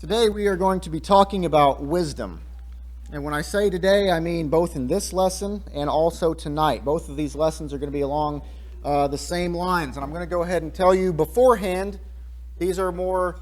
Today we are going to be talking about wisdom. And when I say today, I mean both in this lesson and also tonight. Both of these lessons are going to be along the same lines. And I'm going to go ahead and tell you beforehand, these are more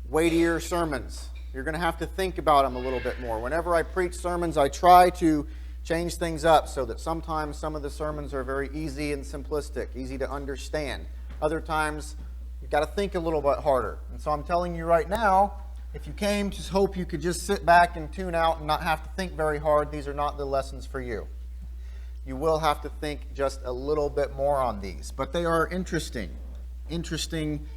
weightier sermons. You're going to have to think about them a little bit more. Whenever I preach sermons, I try to change things up so that sometimes some of the sermons are very easy and simplistic, easy to understand. Other times, you've got to think a little bit harder. And so I'm telling you right now, if you came to hope you could just sit back and tune out and not have to think very hard, these are not the lessons for you. You will have to think just a little bit more on these. But they are interesting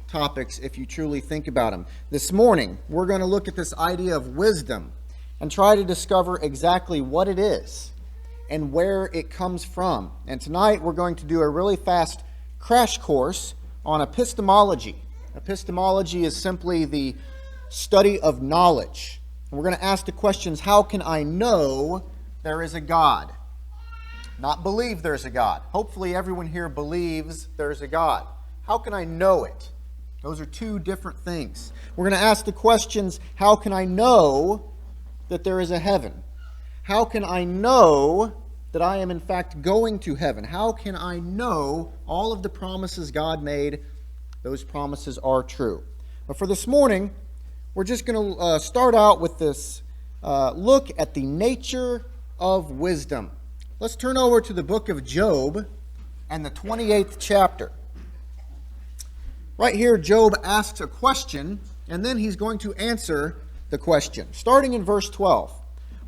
topics if you truly think about them. This morning, we're going to look at this idea of wisdom and try to discover exactly what it is and where it comes from. And tonight, we're going to do a really fast crash course on epistemology. Epistemology is simply the study of knowledge. We're going to ask the questions, how can I know there is a God? Not believe there's a God. Hopefully everyone here believes there's a God. How can I know it? Those are two different things. We're going to ask the questions, how can I know that there is a heaven? How can I know that I am in fact going to heaven? How can I know all of the promises God made, those promises are true? But for this morning, we're just going to start out with this look at the nature of wisdom. Let's turn over to the book of Job and the 28th chapter. Right here, Job asks a question, and then he's going to answer the question. Starting in verse 12.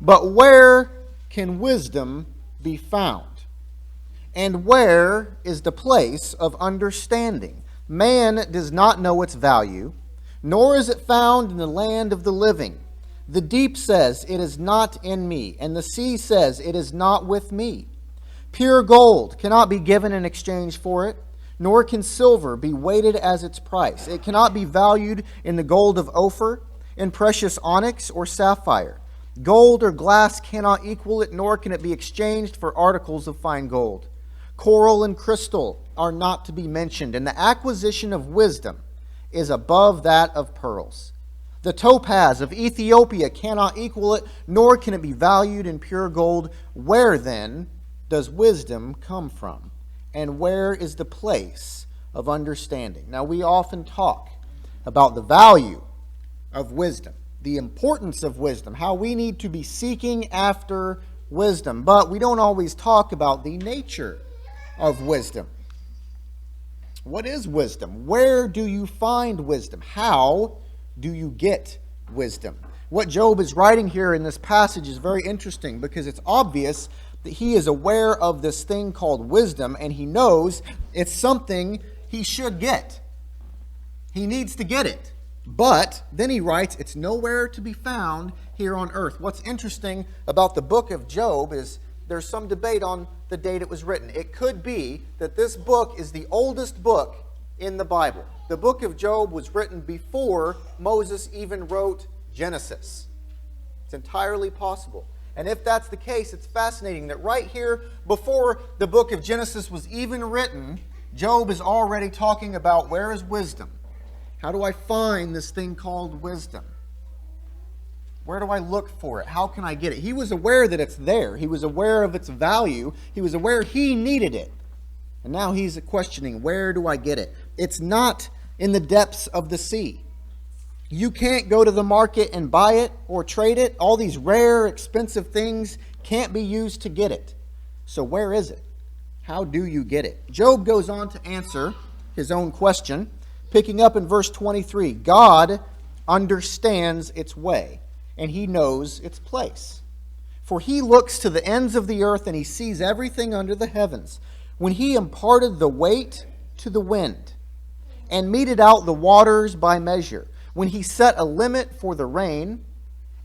But where can wisdom be found? And where is the place of understanding? Man does not know its value, nor is it found in the land of the living. The deep says, it is not in me, and the sea says, it is not with me. Pure gold cannot be given in exchange for it, nor can silver be weighted as its price. It cannot be valued in the gold of Ophir, in precious onyx or sapphire. Gold or glass cannot equal it, nor can it be exchanged for articles of fine gold. Coral and crystal are not to be mentioned, and the acquisition of wisdom is above that of pearls. The topaz of Ethiopia cannot equal it, nor can it be valued in pure gold. Where then does wisdom come from? And where is the place of understanding? Now, we often talk about the value of wisdom, the importance of wisdom, how we need to be seeking after wisdom, but we don't always talk about the nature of wisdom. What is wisdom? Where do you find wisdom? How do you get wisdom? What Job is writing here in this passage is very interesting because it's obvious that he is aware of this thing called wisdom, and he knows it's something he should get. He needs to get it. But then he writes, it's nowhere to be found here on earth. What's interesting about the book of Job is there's some debate on the date it was written. It could be that this book is the oldest book in the Bible. The book of Job was written before Moses even wrote Genesis. It's entirely possible. And if that's the case, it's fascinating that right here, before the book of Genesis was even written, Job is already talking about where is wisdom? How do I find this thing called wisdom? Where do I look for it? How can I get it? He was aware that it's there. He was aware of its value. He was aware he needed it. And now he's questioning, where do I get it? It's not in the depths of the sea. You can't go to the market and buy it or trade it. All these rare, expensive things can't be used to get it. So where is it? How do you get it? Job goes on to answer his own question, picking up in verse 23. God understands its way, and he knows its place. For he looks to the ends of the earth, and he sees everything under the heavens. When he imparted the weight to the wind, and meted out the waters by measure, when he set a limit for the rain,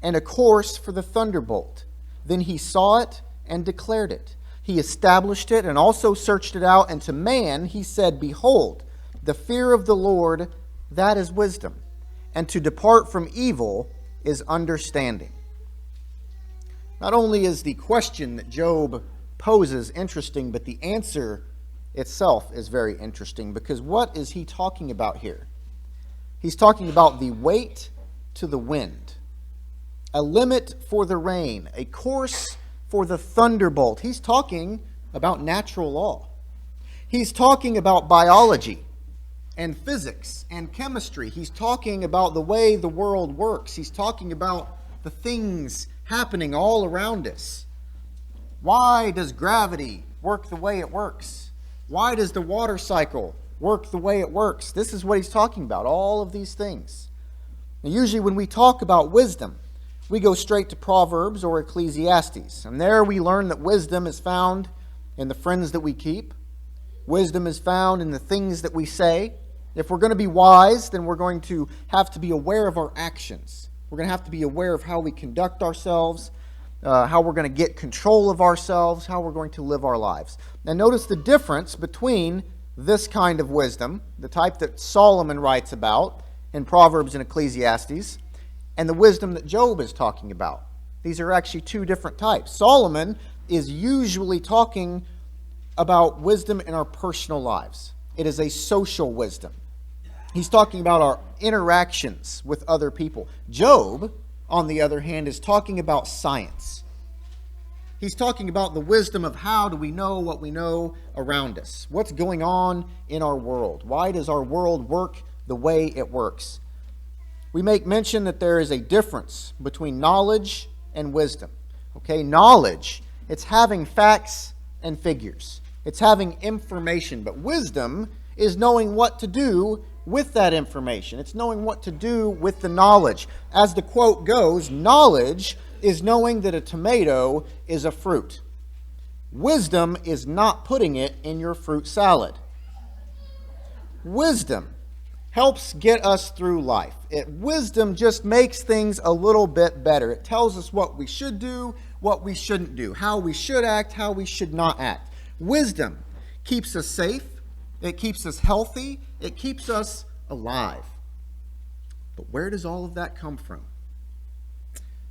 and a course for the thunderbolt, then he saw it and declared it. He established it and also searched it out, and to man he said, behold, the fear of the Lord, that is wisdom, and to depart from evil is understanding. Not only is the question that Job poses interesting, but the answer itself is very interesting, because what is he talking about here? He's talking about the weight to the wind, a limit for the rain, a course for the thunderbolt. He's talking about natural law. He's talking about biology and physics and chemistry. He's talking about the way the world works. He's talking about the things happening all around us. Why does gravity work the way it works? Why does the water cycle work the way it works? This is what he's talking about, all of these things. Now, usually when we talk about wisdom, we go straight to Proverbs or Ecclesiastes. And there we learn that wisdom is found in the friends that we keep. Wisdom is found in the things that we say. If we're going to be wise, then we're going to have to be aware of our actions. We're going to have to be aware of how we conduct ourselves, how we're going to get control of ourselves, how we're going to live our lives. Now notice the difference between this kind of wisdom, the type that Solomon writes about in Proverbs and Ecclesiastes, and the wisdom that Job is talking about. These are actually two different types. Solomon is usually talking about wisdom in our personal lives. It is a social wisdom. He's talking about our interactions with other people. Job, on the other hand, is talking about science. He's talking about the wisdom of how do we know what we know around us. What's going on in our world? Why does our world work the way it works? We make mention that there is a difference between knowledge and wisdom. Okay, knowledge, it's having facts and figures. It's having information. But wisdom is knowing what to do with that information. It's knowing what to do with the knowledge. As the quote goes, knowledge is knowing that a tomato is a fruit. Wisdom is not putting it in your fruit salad. Wisdom helps get us through life. Wisdom just makes things a little bit better. It tells us what we should do, what we shouldn't do, how we should act, how we should not act. Wisdom keeps us safe. It keeps us healthy. It keeps us alive. But where does all of that come from?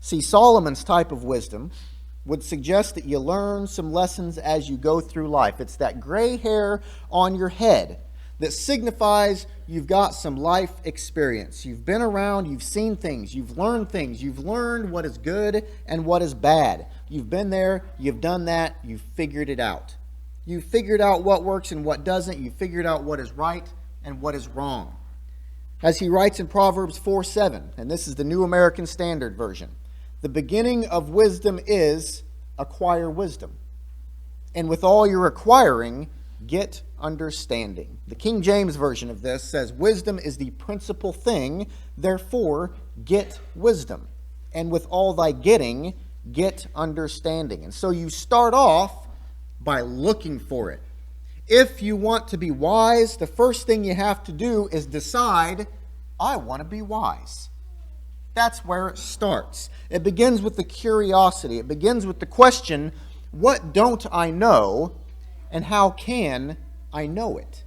See, Solomon's type of wisdom would suggest that you learn some lessons as you go through life. It's that gray hair on your head that signifies you've got some life experience. You've been around, you've seen things, you've learned what is good and what is bad. You've been there, you've done that, you've figured it out. You've figured out what works and what doesn't. You've figured out what is right and what is wrong. As he writes in Proverbs 4:7, and this is the New American Standard Version, the beginning of wisdom is acquire wisdom. And with all your acquiring, get understanding. The King James Version of this says, wisdom is the principal thing, therefore get wisdom. And with all thy getting, get understanding. And so you start off by looking for it. If you want to be wise, the first thing you have to do is decide, I want to be wise. That's where it starts. It begins with the curiosity. It begins with the question, what don't I know, and how can I know it?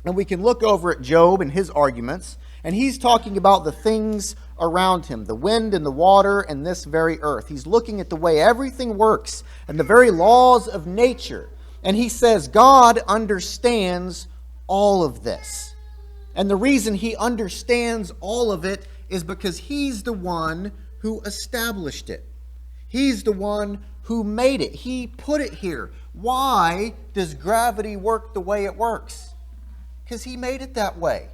And we can look over at Job and his arguments, and he's talking about the things around him, the wind and the water and this very earth. He's looking at the way everything works and the very laws of nature. And he says God understands all of this. And the reason he understands all of it is because he's the one who established it. He's the one who made it. He put it here. Why does gravity work the way it works? Because he made it that way.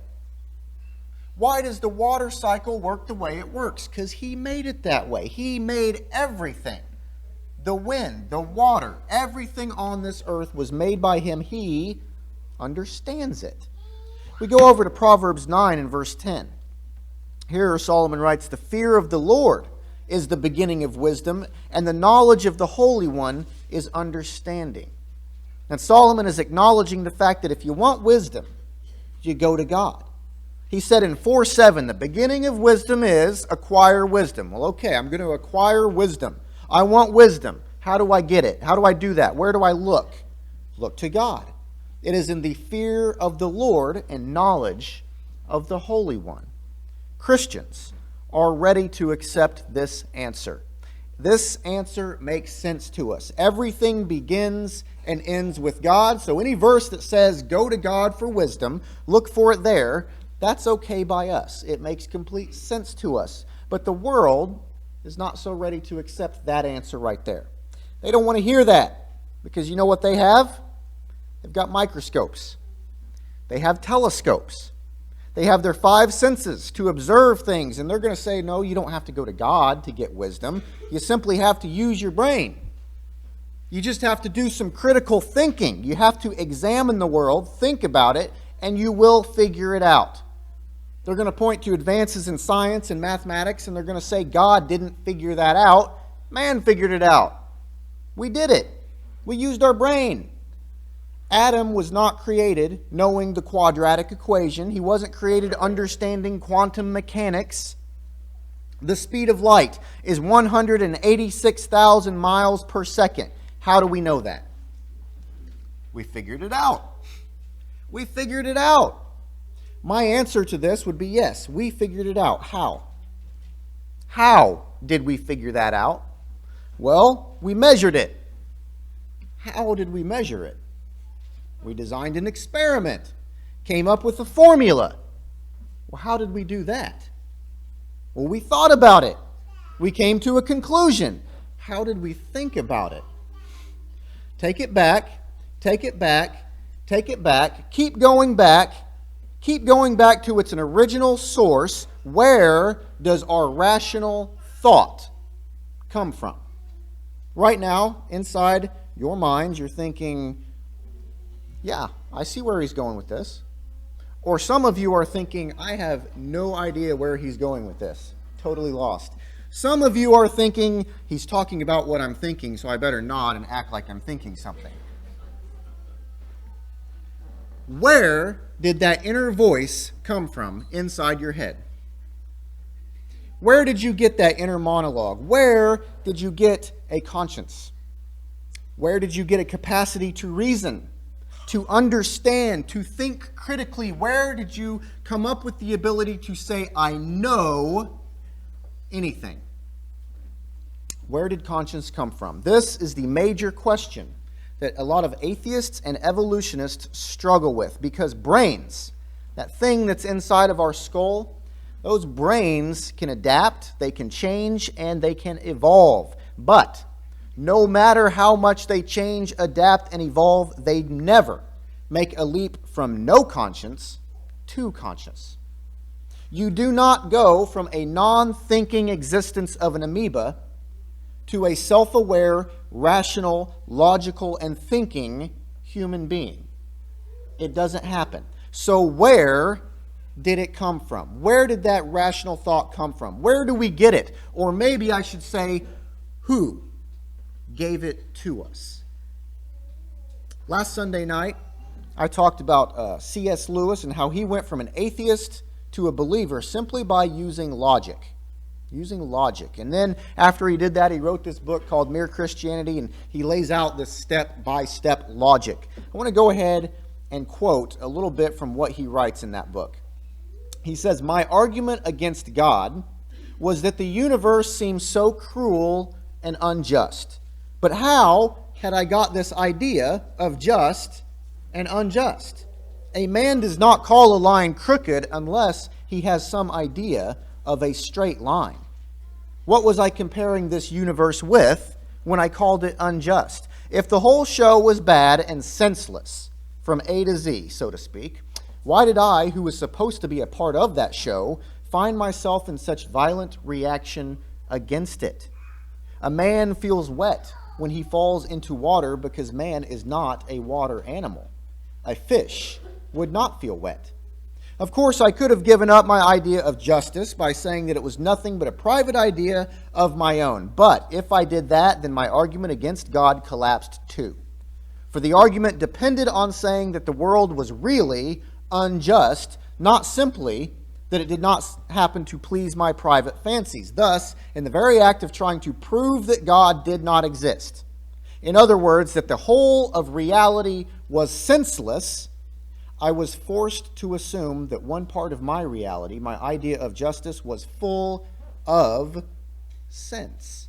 Why does the water cycle work the way it works? Because he made it that way. He made everything. The wind, the water, everything on this earth was made by him. He understands it. We go over to Proverbs 9 and verse 10. Here Solomon writes, the fear of the Lord is the beginning of wisdom, and the knowledge of the Holy One is understanding. And Solomon is acknowledging the fact that if you want wisdom, you go to God. He said in 4:7, the beginning of wisdom is acquire wisdom. Well, okay, I'm going to acquire wisdom. I want wisdom. How do I get it? How do I do that? Where do I look? Look to God. It is in the fear of the Lord and knowledge of the Holy One. Christians are ready to accept this answer. This answer makes sense to us. Everything begins and ends with God. So any verse that says go to God for wisdom, look for it there, That's okay by us. It makes complete sense to us. But the world is not so ready to accept that answer right there. They don't want to hear that because you know what they have? They've got microscopes. They have telescopes. They have their five senses to observe things, and they're going to say, no, you don't have to go to God to get wisdom. You simply have to use your brain. You just have to do some critical thinking. You have to examine the world, think about it, and you will figure it out. They're going to point to advances in science and mathematics, and they're going to say God didn't figure that out. Man figured it out. We did it. We used our brain. Adam was not created knowing the quadratic equation. He wasn't created understanding quantum mechanics. The speed of light is 186,000 miles per second. How do we know that? We figured it out. We figured it out. My answer to this would be yes, we figured it out. How? How did we figure that out? Well, we measured it. How did we measure it? We designed an experiment, came up with a formula. Well, how did we do that? Well, we thought about it. We came to a conclusion. How did we think about it? Take it back, take it back, take it back, keep going back to its original source. Where does our rational thought come from? Right now, inside your minds, you're thinking, yeah, I see where he's going with this. Or some of you are thinking, I have no idea where he's going with this. Totally lost. Some of you are thinking, he's talking about what I'm thinking, so I better nod and act like I'm thinking something. Where did that inner voice come from inside your head? Where did you get that inner monologue? Where did you get a conscience? Where did you get a capacity to reason, to understand, to think critically? Where did you come up with the ability to say, I know anything? Where did conscience come from? This is the major question that a lot of atheists and evolutionists struggle with, because brains, that thing that's inside of our skull, those brains can adapt, they can change, and they can evolve. But no matter how much they change, adapt, and evolve, they never make a leap from no conscience to conscious. You do not go from a non-thinking existence of an amoeba to a self-aware, rational, logical, and thinking human being. It doesn't happen. So where did it come from? Where did that rational thought come from? Where do we get it? Or maybe I should say, who gave it to us? Last Sunday night, I talked about C.S. Lewis and how he went from an atheist to a believer simply by using logic. Using logic. And then after he did that, he wrote this book called Mere Christianity, and he lays out this step-by-step logic. I want to go ahead and quote a little bit from what he writes in that book. He says, "My argument against God was that the universe seems so cruel and unjust. But how had I got this idea of just and unjust? A man does not call a line crooked unless he has some idea of a straight line. What was I comparing this universe with when I called it unjust? If the whole show was bad and senseless, from A to Z, so to speak, why did I, who was supposed to be a part of that show, find myself in such violent reaction against it? A man feels wet when he falls into water because man is not a water animal. A fish would not feel wet. Of course, I could have given up my idea of justice by saying that it was nothing but a private idea of my own. But if I did that, then my argument against God collapsed too. For the argument depended on saying that the world was really unjust, not simply that it did not happen to please my private fancies. Thus, in the very act of trying to prove that God did not exist, in other words, that the whole of reality was senseless, I was forced to assume that one part of my reality, my idea of justice, was full of sense.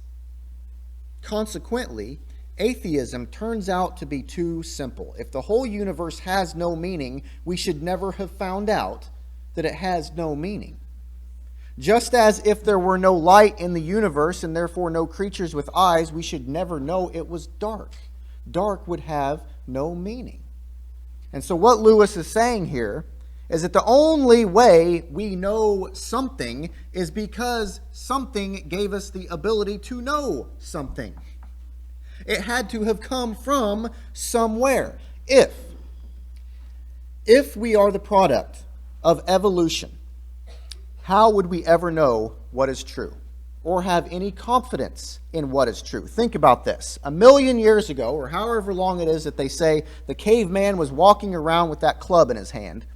Consequently, atheism turns out to be too simple. If the whole universe has no meaning, we should never have found out that it has no meaning. Just as if there were no light in the universe and therefore no creatures with eyes, we should never know it was dark. Dark would have no meaning. And so what Lewis is saying here is that the only way we know something is because something gave us the ability to know something. It had to have come from somewhere. If we are the product of evolution, how would we ever know what is true or have any confidence in what is true? Think about this. 1,000,000 years ago, or however long it is that they say the caveman was walking around with that club in his hand,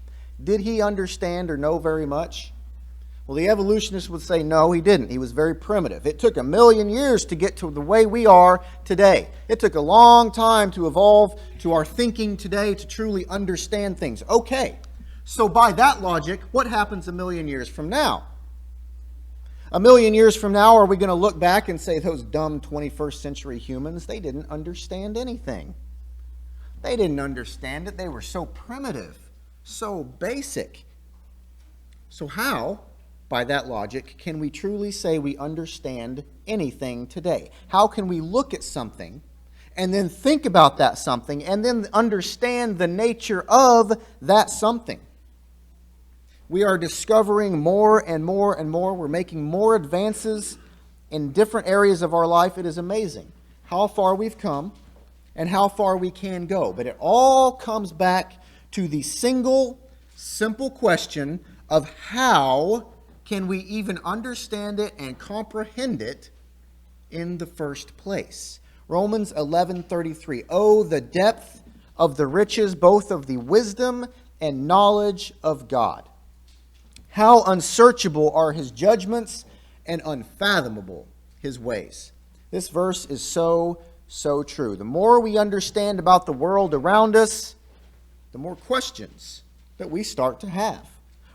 did he understand or know very much? Well, the evolutionists would say no, he didn't. He was very primitive. It took 1,000,000 years to get to the way we are today. It took a long time to evolve to our thinking today to truly understand things. Okay. So by that logic, what happens 1,000,000 years from now? 1,000,000 years from now, are we going to look back and say those dumb 21st century humans, they didn't understand anything. They didn't understand it. They were so primitive, so basic. So how, by that logic, can we truly say we understand anything today? How can we look at something and then think about that something and then understand the nature of that something? We are discovering more and more and more. We're making more advances in different areas of our life. It is amazing how far we've come and how far we can go. But it all comes back to the single, simple question of how can we even understand it and comprehend it in the first place? Romans 11:33. Oh, the depth of the riches, both of the wisdom and knowledge of God. How unsearchable are his judgments and unfathomable his ways. This verse is so true. The more we understand about the world around us, the more questions that we start to have.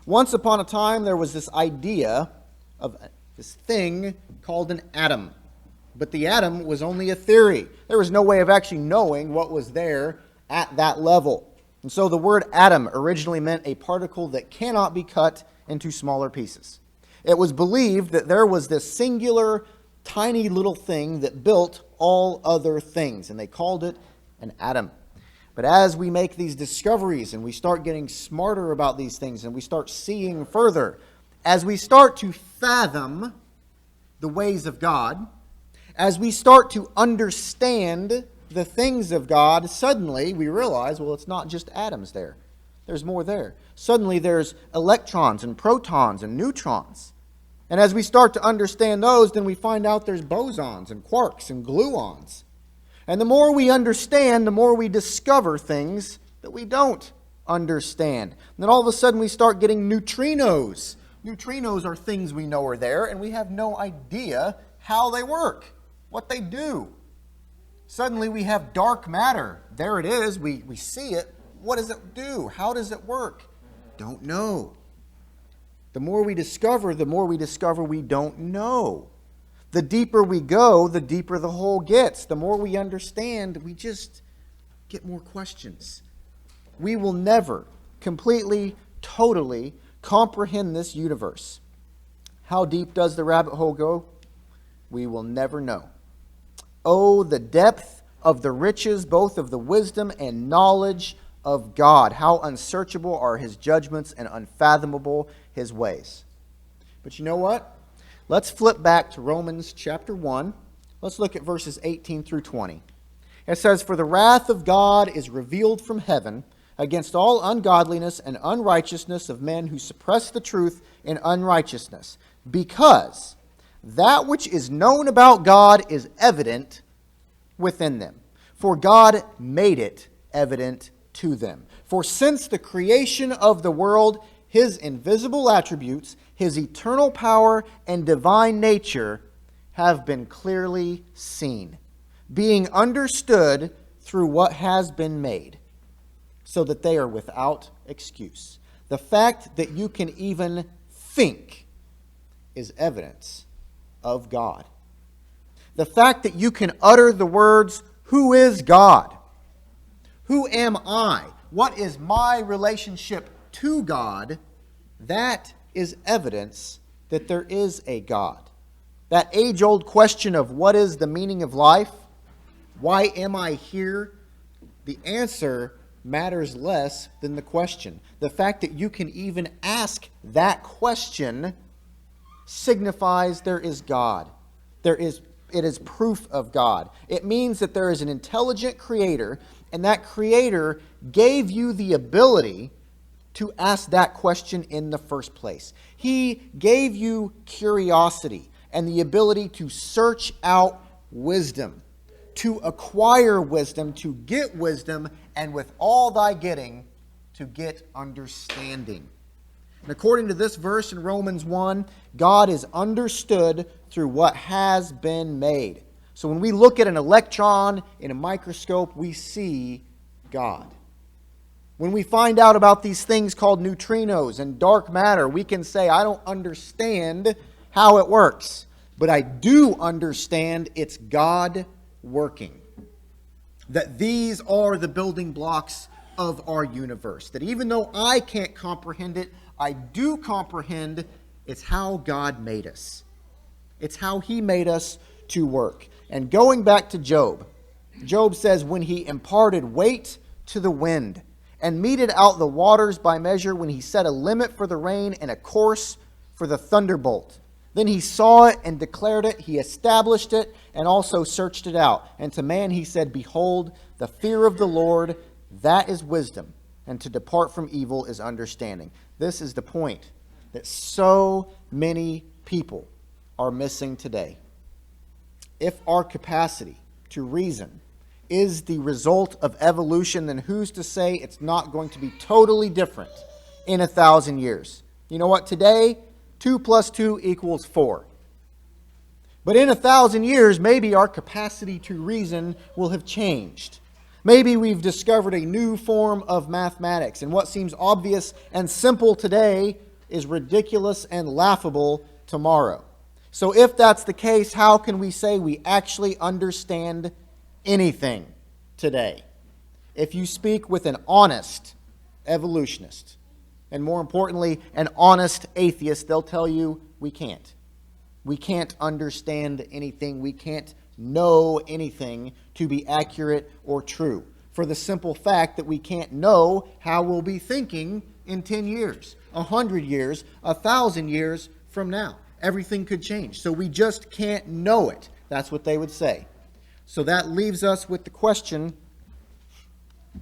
Once upon a time, there was this idea of this thing called an atom. But the atom was only a theory. There was no way of actually knowing what was there at that level. And so the word atom originally meant a particle that cannot be cut into smaller pieces. It was believed that there was this singular, tiny little thing that built all other things, and they called it an atom. But as we make these discoveries and we start getting smarter about these things and we start seeing further, as we start to fathom the ways of God, as we start to understand the things of God, suddenly we realize, well, it's not just atoms there. There's more there. Suddenly there's electrons and protons and neutrons. And as we start to understand those, then we find out there's bosons and quarks and gluons. And the more we understand, the more we discover things that we don't understand. And then all of a sudden we start getting neutrinos. Neutrinos are things we know are there, and we have no idea how they work, what they do. Suddenly we have dark matter. There it is. We see it. What does it do? How does it work? Don't know. The more we discover we don't know. The deeper we go, the deeper the hole gets. The more we understand, we just get more questions. We will never completely, totally comprehend this universe. How deep does the rabbit hole go? We will never know. Oh, the depth of the riches, both of the wisdom and knowledge of God. How unsearchable are his judgments and unfathomable his ways. But you know what? Let's flip back to Romans chapter 1. Let's look at verses 18 through 20. It says, "For the wrath of God is revealed from heaven against all ungodliness and unrighteousness of men who suppress the truth in unrighteousness, because that which is known about God is evident within them. For God made it evident to them. For since the creation of the world, his invisible attributes, his eternal power and divine nature have been clearly seen, being understood through what has been made, so that they are without excuse. The fact that you can even think is evidence of God. The fact that you can utter the words, who is God? Who am I? What is my relationship to God? that is evidence that there is a God. That age-old question of what is the meaning of life? Why am I here? The answer matters less than the question. The fact that you can even ask that question signifies there is God. It is proof of God. It means that there is an intelligent creator, and that creator gave you the ability to ask that question in the first place. He gave you curiosity and the ability to search out wisdom, to acquire wisdom, to get wisdom, and with all thy getting, to get understanding. And according to this verse in Romans 1, God is understood through what has been made. So when we look at an electron in a microscope, we see God. When we find out about these things called neutrinos and dark matter, we can say, I don't understand how it works, but I do understand it's God working. That these are the building blocks of our universe. That even though I can't comprehend it, I do comprehend it's how God made us. It's how He made us to work. And going back to Job, Job says, when He imparted weight to the wind and meted out the waters by measure, when He set a limit for the rain and a course for the thunderbolt. Then He saw it and declared it. He established it and also searched it out. And to man He said, behold, the fear of the Lord, that is wisdom, and to depart from evil is understanding. This is the point that so many people are missing today. If our capacity to reason is the result of evolution, then who's to say it's not going to be totally different in 1,000 years? You know what? Today, 2 plus 2 equals 4. But in 1,000 years, maybe our capacity to reason will have changed. Maybe we've discovered a new form of mathematics, and what seems obvious and simple today is ridiculous and laughable tomorrow. So if that's the case, how can we say we actually understand anything today? If you speak with an honest evolutionist, and more importantly, an honest atheist, they'll tell you we can't. We can't understand anything. We can't know anything to be accurate or true, for the simple fact that we can't know how we'll be thinking in 10 years, 100 years, 1,000 years from now. Everything could change, so we just can't know it. That's what they would say. So that leaves us with the question,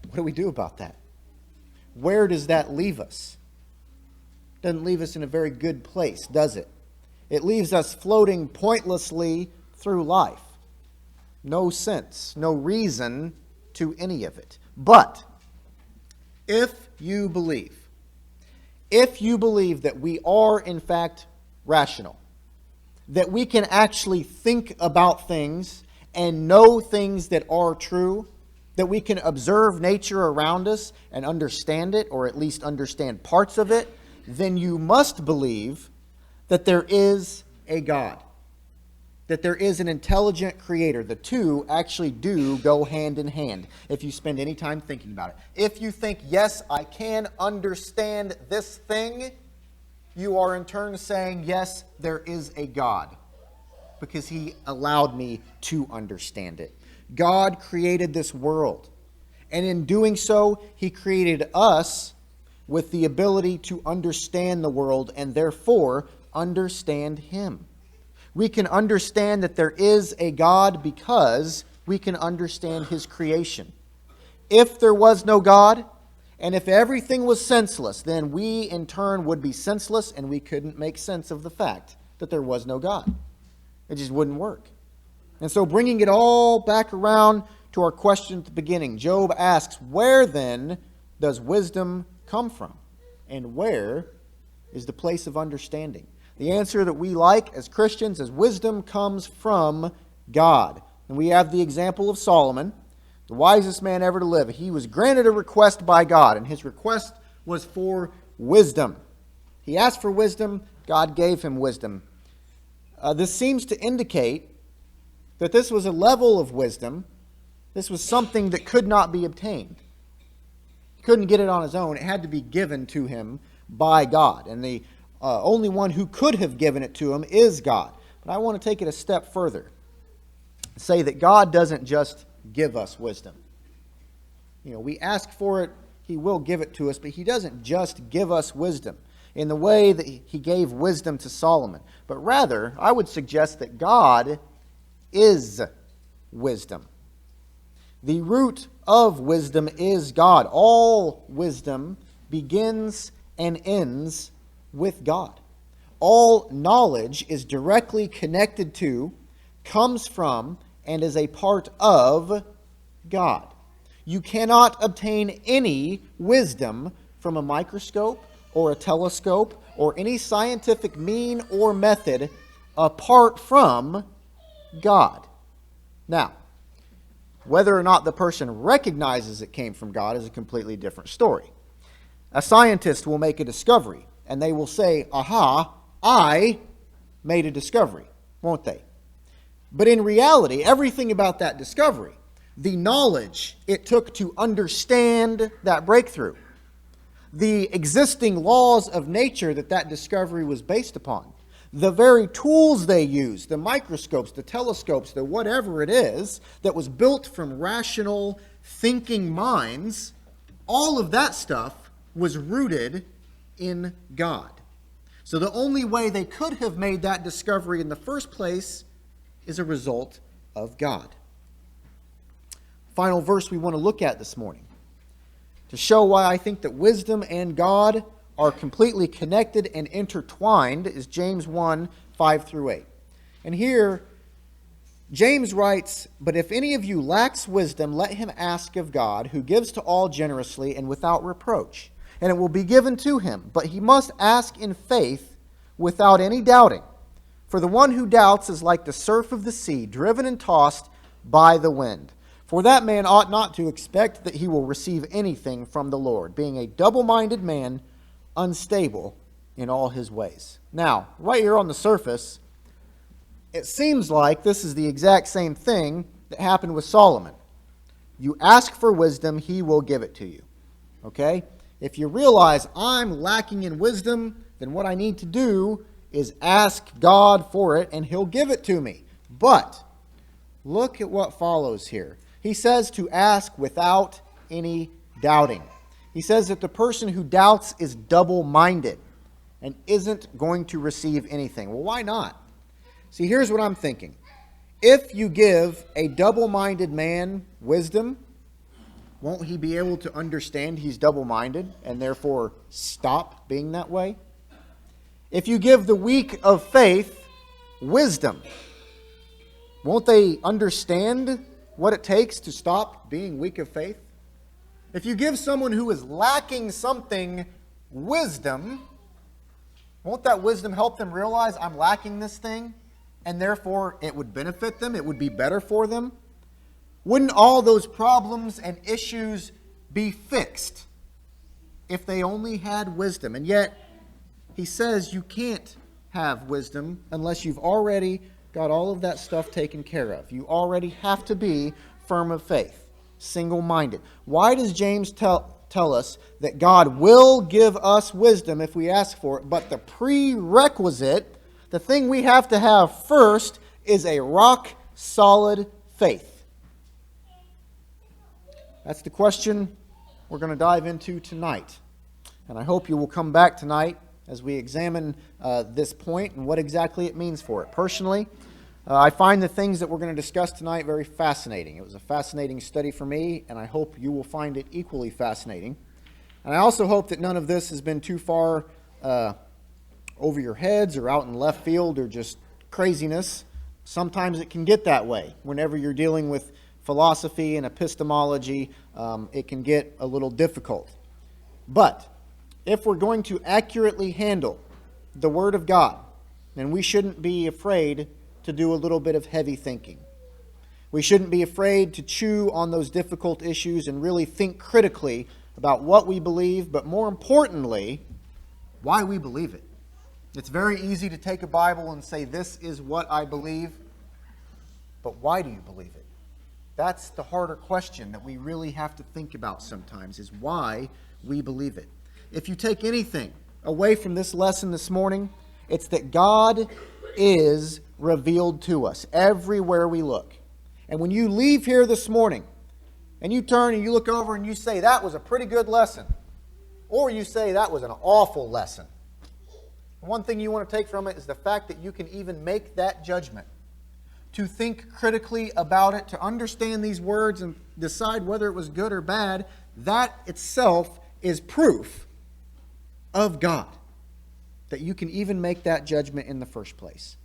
what do we do about that? Where does that leave us? Doesn't leave us in a very good place, does it? It leaves us floating pointlessly through life. No sense, no reason to any of it. But if you believe that we are in fact rational, that we can actually think about things and know things that are true, that we can observe nature around us and understand it, or at least understand parts of it, then you must believe that there is a God, that there is an intelligent creator. The two actually do go hand in hand if you spend any time thinking about it. If you think, yes, I can understand this thing, you are in turn saying, yes, there is a God, because He allowed me to understand it. God created this world, and in doing so, He created us with the ability to understand the world and therefore understand Him. We can understand that there is a God because we can understand His creation. If there was no God, and if everything was senseless, then we in turn would be senseless, and we couldn't make sense of the fact that there was no God. It just wouldn't work. And so bringing it all back around to our question at the beginning, Job asks, where then does wisdom come from? And where is the place of understanding? The answer that we like as Christians is wisdom comes from God. And we have the example of Solomon, the wisest man ever to live. He was granted a request by God, and his request was for wisdom. He asked for wisdom, God gave him wisdom. This seems to indicate that this was a level of wisdom. This was something that could not be obtained. He couldn't get it on his own. It had to be given to him by God. And the only one who could have given it to him is God. But I want to take it a step further. Say that God doesn't just give us wisdom. We ask for it, he will give it to us, but he doesn't just give us wisdom in the way that he gave wisdom to Solomon. But rather, I would suggest that God is wisdom. The root of wisdom is God. All wisdom begins and ends with God. All knowledge is directly connected to, comes from, and is a part of God. You cannot obtain any wisdom from a microscope or a telescope or any scientific mean or method apart from God. Now, whether or not the person recognizes it came from God is a completely different story. A scientist will make a discovery, and they will say, aha, I made a discovery, won't they? But in reality, everything about that discovery, the knowledge it took to understand that breakthrough, the existing laws of nature that discovery was based upon, the very tools they used, the microscopes, the telescopes, the whatever it is, that was built from rational thinking minds, all of that stuff was rooted in God. So the only way they could have made that discovery in the first place is a result of God. Final verse we want to look at this morning to show why I think that wisdom and God are completely connected and intertwined is James 1, 5 through 8. And here, James writes, "But if any of you lacks wisdom, let him ask of God, who gives to all generously and without reproach, and it will be given to him. But he must ask in faith without any doubting. For the one who doubts is like the surf of the sea, driven and tossed by the wind. For that man ought not to expect that he will receive anything from the Lord, being a double-minded man, unstable in all his ways." Now, right here on the surface, it seems like this is the exact same thing that happened with Solomon. You ask for wisdom, he will give it to you. Okay? If you realize I'm lacking in wisdom, then what I need to do is ask God for it, and he'll give it to me. But look at what follows here. He says to ask without any doubting. He says that the person who doubts is double-minded and isn't going to receive anything. Well, why not? See, here's what I'm thinking. If you give a double-minded man wisdom, won't he be able to understand he's double-minded and therefore stop being that way? If you give the weak of faith wisdom, won't they understand what it takes to stop being weak of faith? If you give someone who is lacking something wisdom, won't that wisdom help them realize I'm lacking this thing, and therefore it would benefit them, it would be better for them? Wouldn't all those problems and issues be fixed if they only had wisdom? And yet, he says you can't have wisdom unless you've already got all of that stuff taken care of. You already have to be firm of faith, single-minded. Why does James tell us that God will give us wisdom if we ask for it, but the prerequisite, the thing we have to have first, is a rock-solid faith? That's the question we're going to dive into tonight. And I hope you will come back tonight as we examine this point and what exactly it means for it. Personally, I find the things that we're going to discuss tonight very fascinating. It was a fascinating study for me, and I hope you will find it equally fascinating. And I also hope that none of this has been too far over your heads or out in left field or just craziness. Sometimes it can get that way. Whenever you're dealing with philosophy and epistemology, it can get a little difficult. But if we're going to accurately handle the Word of God, then we shouldn't be afraid to do a little bit of heavy thinking. We shouldn't be afraid to chew on those difficult issues and really think critically about what we believe, but more importantly, why we believe it. It's very easy to take a Bible and say, this is what I believe, but why do you believe it? That's the harder question that we really have to think about sometimes, is why we believe it. If you take anything away from this lesson this morning, it's that God is revealed to us everywhere we look. And when you leave here this morning, and you turn and you look over and you say, that was a pretty good lesson, or you say, that was an awful lesson, one thing you want to take from it is the fact that you can even make that judgment, to think critically about it, to understand these words and decide whether it was good or bad. That itself is proof of God, that you can even make that judgment in the first place.